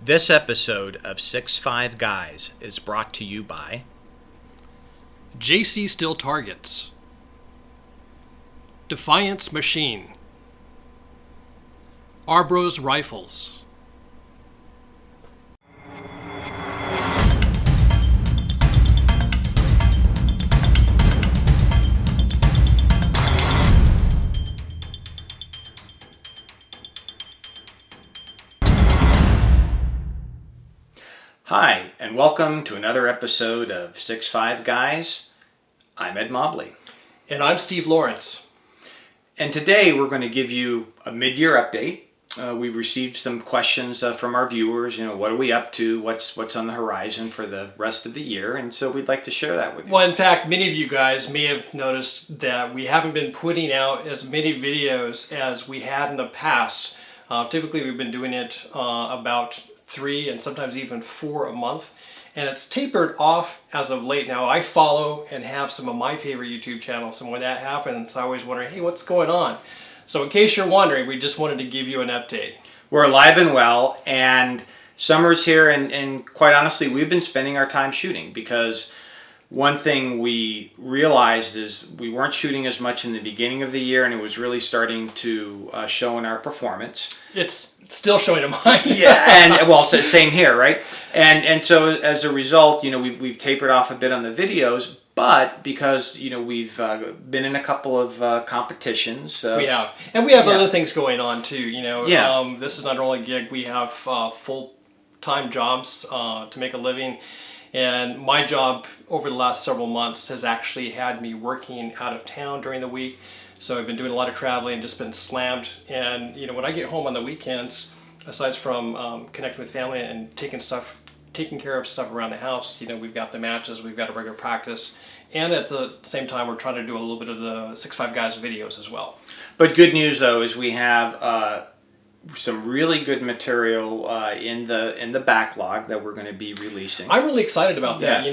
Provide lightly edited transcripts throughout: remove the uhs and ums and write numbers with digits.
This episode of 6'5 Guys is brought to you by JC Steel Targets, Defiance Machine, RBros Rifles. Hi, and welcome to another episode of 6'5 Guys. I'm Ed Mobley. And I'm Steve Lawrence. And today we're going to give you a mid-year update. We've received some questions from our viewers. What are we up to? What's on the horizon for the rest of the year? And so we'd like to share that with you. Well, in fact, many of you guys may have noticed that we haven't been putting out as many videos as we had in the past. Typically, we've been doing it about 3 and sometimes even 4 a month, and it's tapered off as of late. Now, I follow and have some of my favorite YouTube channels, and when that happens, I always wonder, hey, what's going on? So in case you're wondering, we just wanted to give you an update. We're alive and well, and summer's here, and quite honestly, we've been spending our time shooting, because one thing we realized is we weren't shooting as much in the beginning of the year, and it was really starting to show in our performance. It's still showing in mine. Yeah, and well, same here, right? And so as a result, we've tapered off a bit on the videos, but because we've been in a couple of competitions, we have, and we have other things going on too. This is not only a gig; we have full-time jobs to make a living. And my job over the last several months has actually had me working out of town during the week. So I've been doing a lot of traveling, just been slammed. And when I get home on the weekends, aside from connecting with family and taking care of stuff around the house, we've got the matches, we've got a regular practice. And at the same time, we're trying to do a little bit of the 6'5 Guys videos as well. But good news though is we have some really good material in the backlog that we're going to be releasing. I'm really excited about that.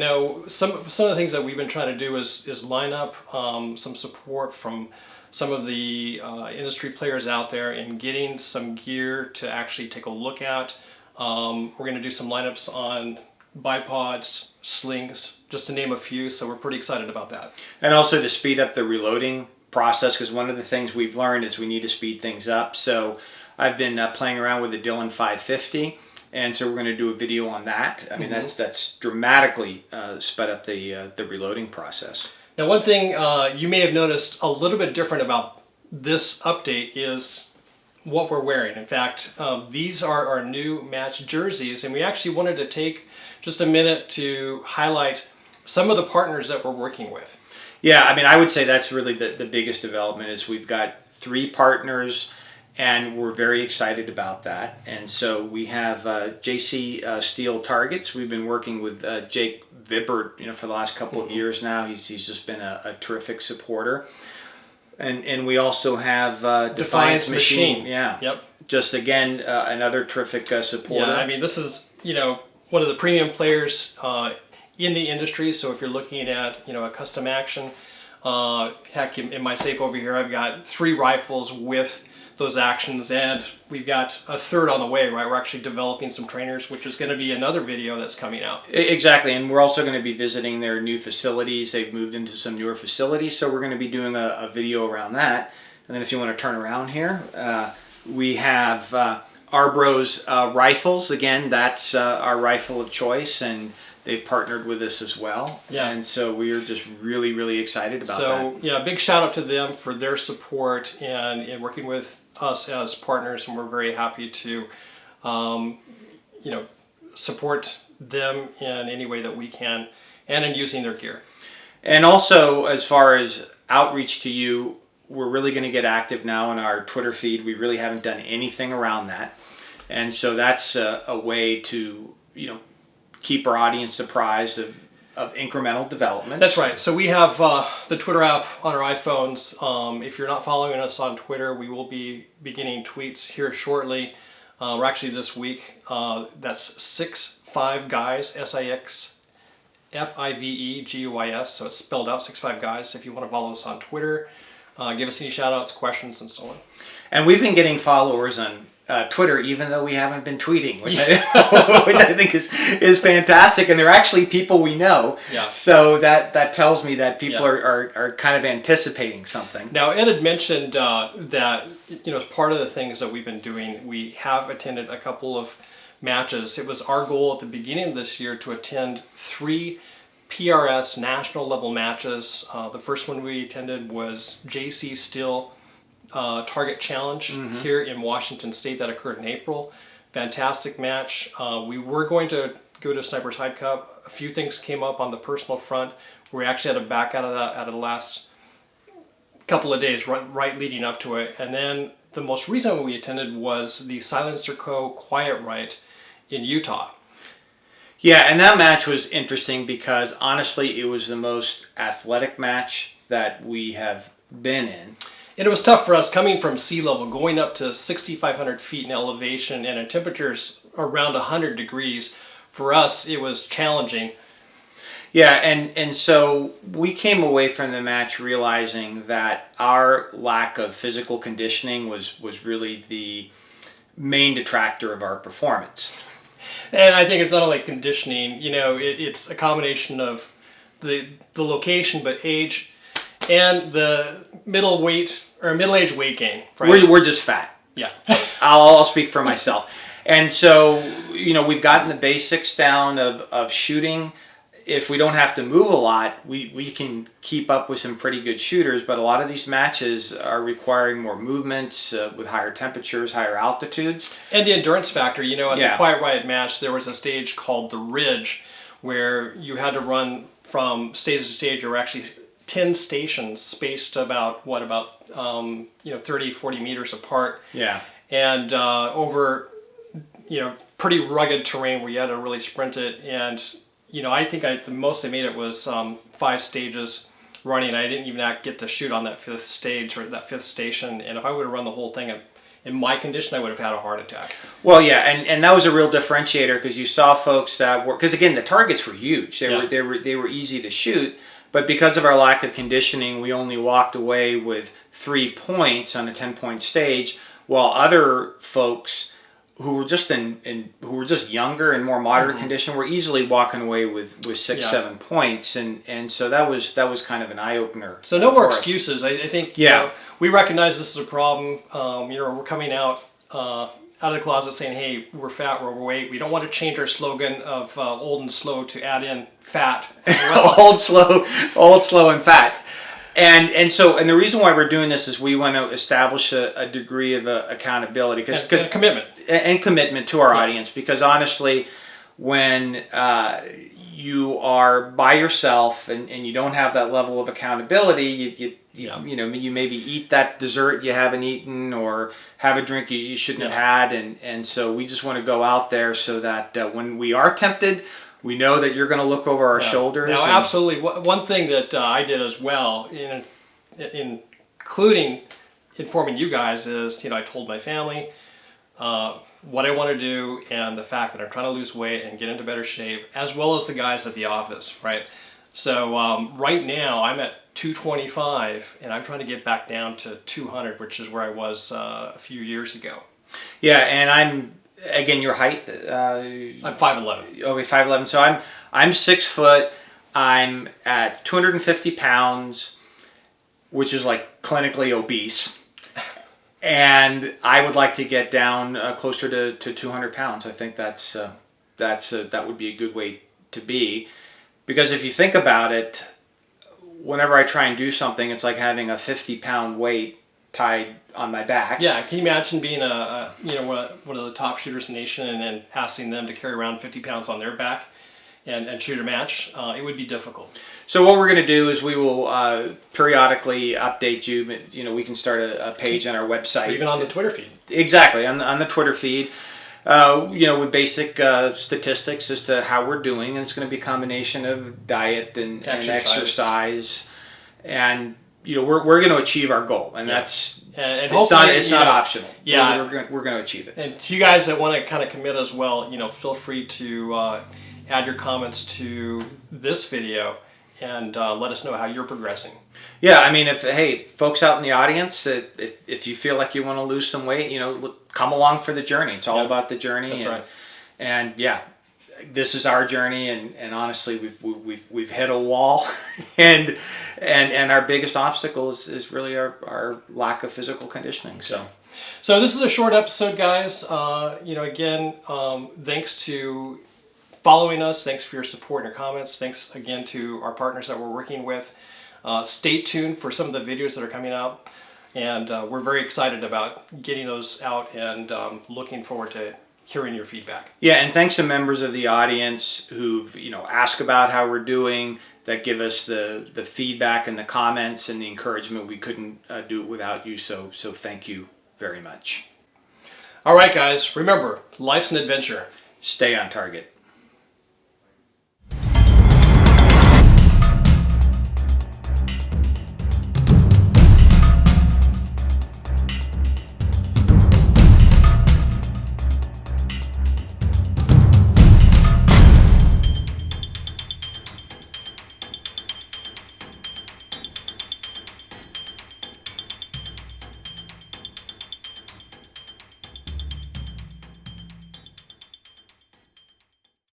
Some of the things that we've been trying to do is line up some support from some of the industry players out there and getting some gear to actually take a look at. We're going to do some lineups on bipods, slings, just to name a few. So we're pretty excited about that. And also to speed up the reloading process, because one of the things we've learned is we need to speed things up. So I've been playing around with the Dillon 550, and so we're going to do a video on that. I mean, that's dramatically sped up the reloading process. Now, one thing you may have noticed a little bit different about this update is what we're wearing. In fact, these are our new match jerseys, and we actually wanted to take just a minute to highlight some of the partners that we're working with. Yeah, I mean, I would say that's really the biggest development is we've got 3 partners, and we're very excited about that. And so we have JC Steel Targets. We've been working with Jake Vibert, for the last couple of years now. He's just been a terrific supporter. And we also have Defiance Machine. Yeah. Yep. Just again another terrific supporter. Yeah, I mean, this is one of the premium players in the industry. So if you're looking at a custom action, heck, in my safe over here, I've got 3 rifles with those actions, and we've got a 3rd on the way, right? We're actually developing some trainers, which is going to be another video that's coming out. Exactly, and we're also going to be visiting their new facilities. They've moved into some newer facilities, so we're going to be doing a video around that. And then if you want to turn around here, we have RBros Rifles. Again, that's our rifle of choice, and they've partnered with us as well. Yeah. And so we are just really, really excited about that. So, yeah, big shout out to them for their support and working with us as partners, and we're very happy to, support them in any way that we can and in using their gear. And also, as far as outreach to you, we're really going to get active now in our Twitter feed. We really haven't done anything around that. And so that's a way to, keep our audience apprised of incremental development. That's right. So we have the Twitter app on our iPhones. If you're not following us on Twitter, we will be beginning tweets here shortly. We're actually this week. That's 6'5 Guys, SIXFIVEGUYS. So it's spelled out 6'5 Guys. If you want to follow us on Twitter, give us any shout outs, questions, and so on. And we've been getting followers on Twitter, even though we haven't been tweeting, which I think is fantastic. And they're actually people we know. Yeah. So that tells me that people are kind of anticipating something. Now, Ed had mentioned that, as part of the things that we've been doing, we have attended a couple of matches. It was our goal at the beginning of this year to attend 3 PRS national level matches. The first one we attended was JC Steel Target Challenge here in Washington State that occurred in April. Fantastic match. We were going to go to Sniper's Hide Cup. A few things came up on the personal front. We actually had to back out of the last couple of days right leading up to it. And then the most recent one we attended was the Silencer Co. Quiet Right in Utah. Yeah, and that match was interesting because honestly it was the most athletic match that we have been in. And it was tough for us coming from sea level, going up to 6,500 feet in elevation and at temperatures around 100 degrees. For us, it was challenging. Yeah, and so we came away from the match realizing that our lack of physical conditioning was really the main detractor of our performance. And I think it's not only conditioning, it's a combination of the location, but age and the middle-aged weight gain. Right? We're just fat. Yeah. I'll speak for myself. And so, we've gotten the basics down of shooting. If we don't have to move a lot, we can keep up with some pretty good shooters, but a lot of these matches are requiring more movements with higher temperatures, higher altitudes. And the endurance factor, at the Quiet Riot match, there was a stage called the Ridge where you had to run from stage to stage. There were actually 10 stations spaced about 30, 40 meters apart. Yeah. And over, pretty rugged terrain where you had to really sprint it. And I think the most I made it was 5 stages running. I didn't even get to shoot on that 5th stage or that 5th station. And if I would have run the whole thing in my condition, I would have had a heart attack. Well, yeah, and that was a real differentiator because you saw folks that were, because again, the targets were huge. They were easy to shoot, but because of our lack of conditioning, we only walked away with 3 points on a 10-point stage, while other folks who were just who were just younger and more moderate condition were easily walking away with 6, 7 points, and so that was kind of an eye opener. So no more excuses. I think we recognize this is a problem. We're coming out of the closet saying, hey, we're fat, we're overweight. We don't want to change our slogan of old and slow to add in fat. old, slow, and fat. And the reason why we're doing this is we want to establish a degree of accountability because commitment to our audience, because honestly, when you are by yourself and you don't have that level of accountability, you maybe eat that dessert you haven't eaten or have a drink you shouldn't have had, and so we just want to go out there so that when we are tempted, we know that you're going to look over our shoulders. Now, absolutely. One thing that I did as well, including informing you guys, is I told my family what I want to do and the fact that I'm trying to lose weight and get into better shape, as well as the guys at the office, right? So right now I'm at 225 and I'm trying to get back down to 200, which is where I was a few years ago. Yeah, and again, your height? I'm 5'11". Okay, 5'11". So I'm 6 foot. I'm at 250 pounds, which is like clinically obese. And I would like to get down closer to 200 pounds. I think that would be a good way to be. Because if you think about it, whenever I try and do something, it's like having a 50-pound weight tied on my back. Yeah, can you imagine being one of the top shooters in the nation and then asking them to carry around 50 pounds on their back and shoot a match? It would be difficult. So what we're going to do is we will periodically update you. We can start a page on our website. Or even on the Twitter feed. Exactly, on the Twitter feed. With basic statistics as to how we're doing, and it's going to be a combination of diet and exercise, and we're going to achieve our goal, and that's it's not optional. Yeah, we're going to achieve it. And to you guys that want to kind of commit as well, feel free to add your comments to this video and let us know how you're progressing. Yeah, I mean, if folks out in the audience, if you feel like you want to lose some weight, come along for the journey. It's all about the journey. That's right. And yeah, this is our journey, and honestly, we've hit a wall, and our biggest obstacle is really our lack of physical conditioning. So this is a short episode, guys. Again, thanks to following us. Thanks for your support and your comments. Thanks again to our partners that we're working with. Stay tuned for some of the videos that are coming out, and we're very excited about getting those out, and looking forward to hearing your feedback. Yeah, and thanks to members of the audience who've asked about how we're doing, that give us the feedback and the comments and the encouragement. We couldn't do it without you, so thank you very much. All right, guys, remember, life's an adventure. Stay on target.